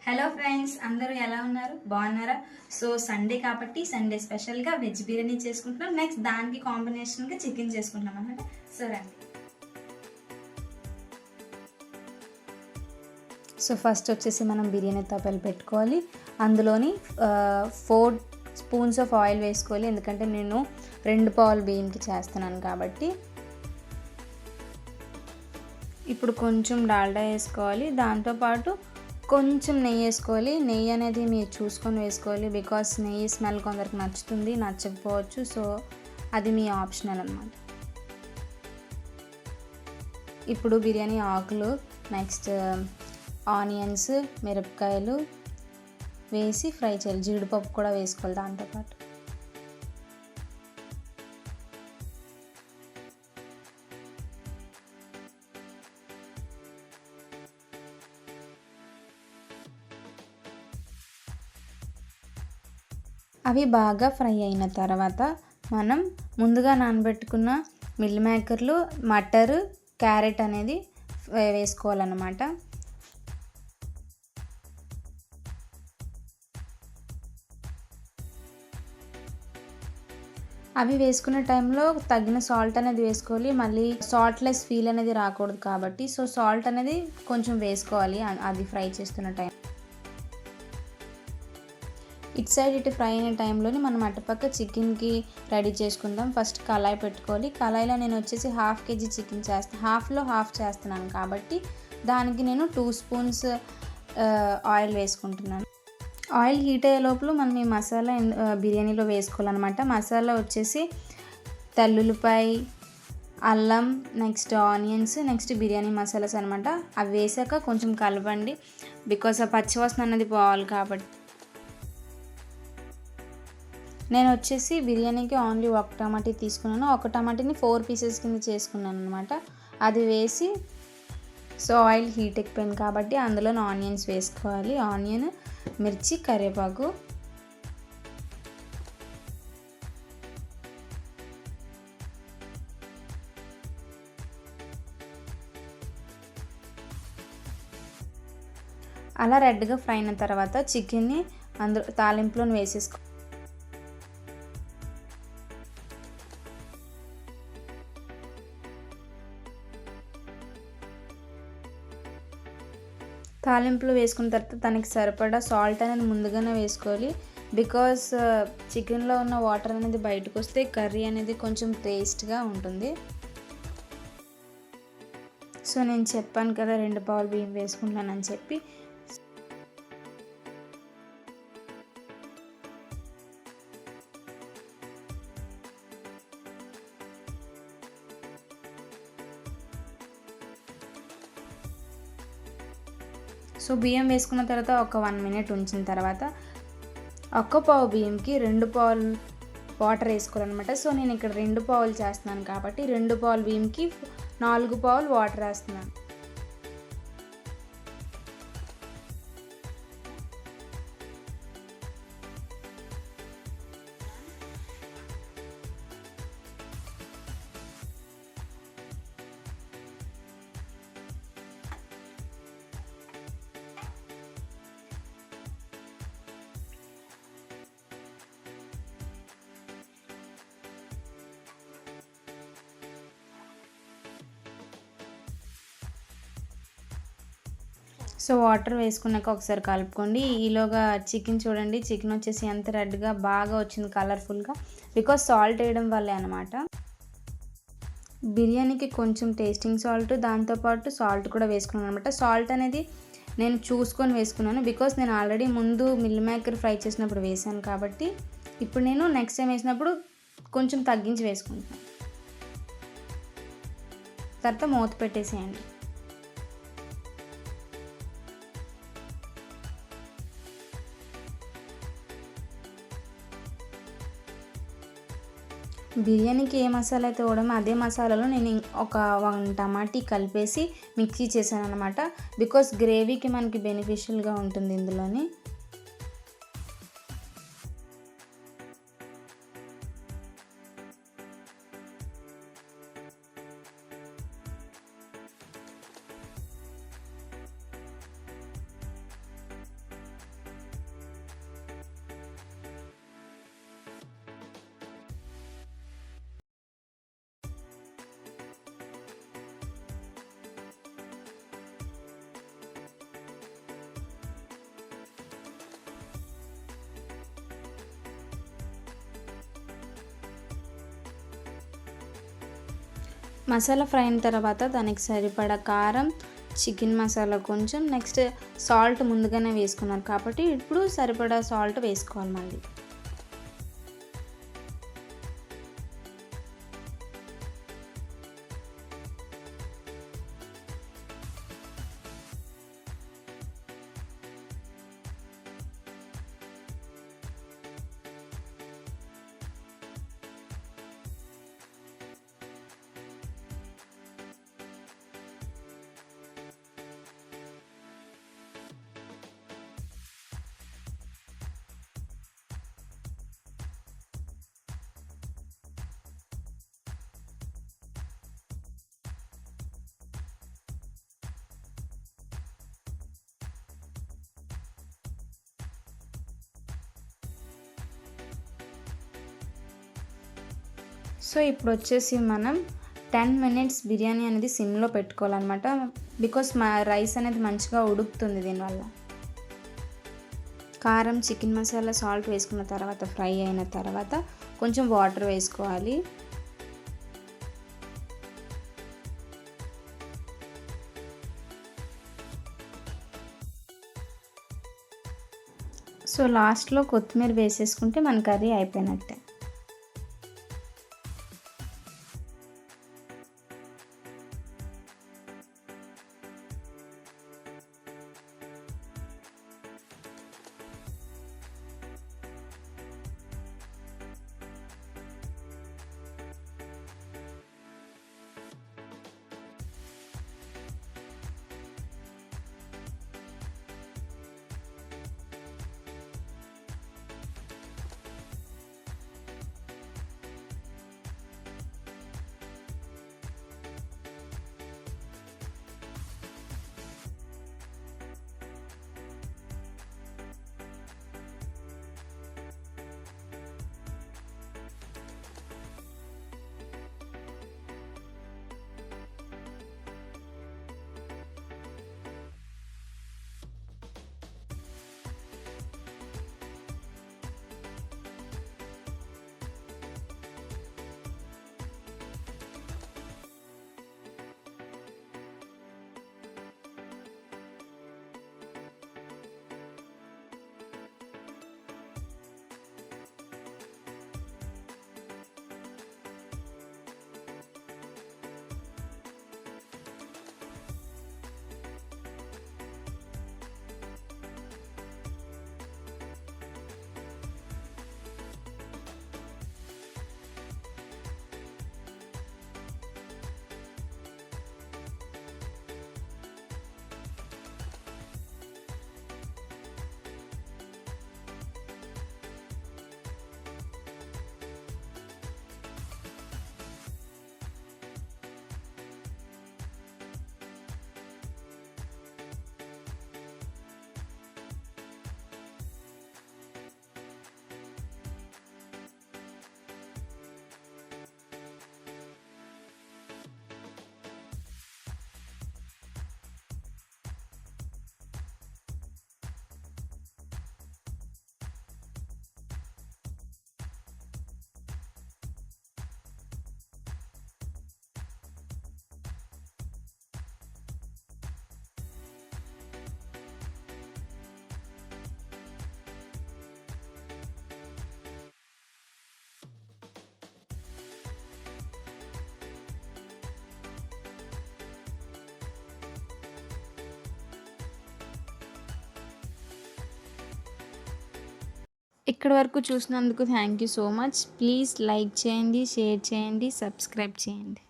Hello friends, అందరూ ఎలా ఉన్నారు? బాగున్నారా? సో సండే కాబట్టి సండే స్పెషల్గా వెజ్ బిర్యానీ చేసుకుంటున్నాం. నెక్స్ట్ దానికి కాంబినేషన్గా చికెన్ చేసుకుంటున్నాం అన్నమాట. సో రండి. సో ఫస్ట్ వచ్చేసి మనం బిర్యానీ తపాలు పెట్టుకోవాలి. అందులోని 4 స్పూన్స్ ఆఫ్ ఆయిల్ వేసుకోవాలి, ఎందుకంటే నేను 2 పావుల బియ్యంకి చేస్తున్నాను కాబట్టి. ఇప్పుడు కొంచెం డాల్డా వేసుకోవాలి, దాంతోపాటు కొంచెం నెయ్యి వేసుకోవాలి. నెయ్యి అనేది మీరు చూసుకొని వేసుకోవాలి, బికాస్ నెయ్యి స్మెల్ కొందరికి నచ్చుతుంది, నచ్చకపోవచ్చు. సో అది మీ ఆప్షనల్ అన్నమాట. ఇప్పుడు బిర్యానీ ఆకులు, నెక్స్ట్ ఆనియన్స్, మిరపకాయలు వేసి ఫ్రై చేయాలి. జీడిపప్పు కూడా వేసుకోవాలి దాంతోపాటు. అవి బాగా ఫ్రై అయిన తర్వాత మనం ముందుగా నానబెట్టుకున్న మిల్ మేకర్లు, మటర్, క్యారెట్ అనేది వేసుకోవాలన్నమాట. అవి వేసుకునే టైంలో తగిన సాల్ట్ అనేది వేసుకోవాలి. మళ్ళీ సాల్ట్లెస్ ఫీల్ అనేది రాకూడదు కాబట్టి సో సాల్ట్ అనేది కొంచెం వేసుకోవాలి అది ఫ్రై చేస్తున్న టైం. ఇటు సైడ్ ఇటు ఫ్రై అయిన టైంలోని మనం అటుపక్క చికెన్కి రెడీ చేసుకుందాం. ఫస్ట్ కళాయి పెట్టుకోవాలి. కళాయిలో నేను వచ్చేసి 1/2 kg చికెన్ చేస్తాను, హాఫ్లో హాఫ్ చేస్తున్నాను కాబట్టి దానికి నేను 2 స్పూన్స్ ఆయిల్ వేసుకుంటున్నాను. ఆయిల్ హీట్ అయ్యే లోపల మనం ఈ మసాలా బిర్యానీలో వేసుకోవాలన్నమాట. మసాలా వచ్చేసి తెల్లుల్లిపాయ, అల్లం, next onions, next biryani masalas అనమాట. అవి వేసాక కొంచెం కలపండి, బికాస్ ఆ పచ్చివాసన అనేది పోవాలి కాబట్టి. నేను వచ్చేసి బిర్యానీకి ఓన్లీ 1 టమాటా తీసుకున్నాను. 1 టమాటాని 4 పీసెస్ కింద చేసుకున్నాను అనమాట. అది వేసి సో ఆయిల్ హీట్ ఎక్కిపోయింది కాబట్టి అందులో ఆనియన్స్ వేసుకోవాలి. ఆనియన్, మిర్చి, కరివేపాకు. అలా రెడ్గా ఫ్రై అయిన తర్వాత చికెన్ని అందులో తాలింపులో వేసేసుకో. తాలింపులు వేసుకున్న తర్వాత దానికి సరిపడా సాల్ట్ అనేది ముందుగానే వేసుకోవాలి, బికాస్ చికెన్లో ఉన్న వాటర్ అనేది బయటకు వస్తే కర్రీ అనేది కొంచెం టేస్ట్గా ఉంటుంది. సో నేను చెప్పాను కదా 2 పావుల బియ్యం వేసుకుంటానని చెప్పి. సో బియ్యం వేసుకున్న తర్వాత ఒక 1 minute ఉంచిన తర్వాత 1 పావు బియ్యంకి 2 పావులు వాటర్ వేసుకోవాలన్నమాట. సో నేను ఇక్కడ 2 పావులు చేస్తున్నాను కాబట్టి 2 పావుల బియ్యంకి 4 పావులు వాటర్ వేస్తున్నాను. సో వాటర్ వేసుకున్నాక ఒకసారి కలుపుకోండి. ఈలోగా చికెన్ చూడండి, చికెన్ వచ్చేసి ఎంత రెడ్గా బాగా వచ్చింది, కలర్ఫుల్గా, బికాస్ సాల్ట్ వేయడం వల్లే అనమాట. బిర్యానీకి కొంచెం టేస్టింగ్ సాల్ట్, దాంతోపాటు సాల్ట్ కూడా వేసుకున్నాను అనమాట. సాల్ట్ అనేది నేను చూసుకొని వేసుకున్నాను, బికాస్ నేను ఆల్రెడీ ముందు మిల్ మేకర్ ఫ్రై చేసినప్పుడు వేసాను కాబట్టి ఇప్పుడు నేను నెక్స్ట్ టైం వేసినప్పుడు కొంచెం తగ్గించి వేసుకుంటాను. తర్వాత మూత పెట్టేసేయండి. బిర్యానీకి ఏ మసాలా అయితే వాడామో అదే మసాలాలో నేను ఒక 1 టమాటీ కలిపేసి మిక్సీ చేశాను అనమాట, బికాస్ గ్రేవీకి మనకి బెనిఫిషియల్గా ఉంటుంది ఇందులోని. మసాలా ఫ్రై అయిన తర్వాత దానికి సరిపడా కారం, చికెన్ మసాలా కొంచెం, నెక్స్ట్ సాల్ట్ ముందుగానే వేసుకున్నాను కాబట్టి ఇప్పుడు సరిపడా సాల్ట్ వేసుకోవాలి మళ్ళీ. సో ఇప్పుడు వచ్చేసి మనం 10 మినిట్స్ బిర్యానీ అనేది సిమ్లో పెట్టుకోవాలన్నమాట. బికాస్ మా రైస్ అనేది మంచిగా ఉడుకుతుంది దీనివల్ల. కారం, చికెన్ మసాలా, సాల్ట్ వేసుకున్న తర్వాత ఫ్రై అయిన తర్వాత కొంచెం వాటర్ వేసుకోవాలి. సో లాస్ట్లో కొత్తిమీర వేసేసుకుంటే మన కర్రీ అయిపోయినట్టే. ఇక్కడి వరకు చూసినందుకు thank you so much. Please like చేయండి, షేర్ చేయండి, సబ్స్క్రైబ్ చేయండి.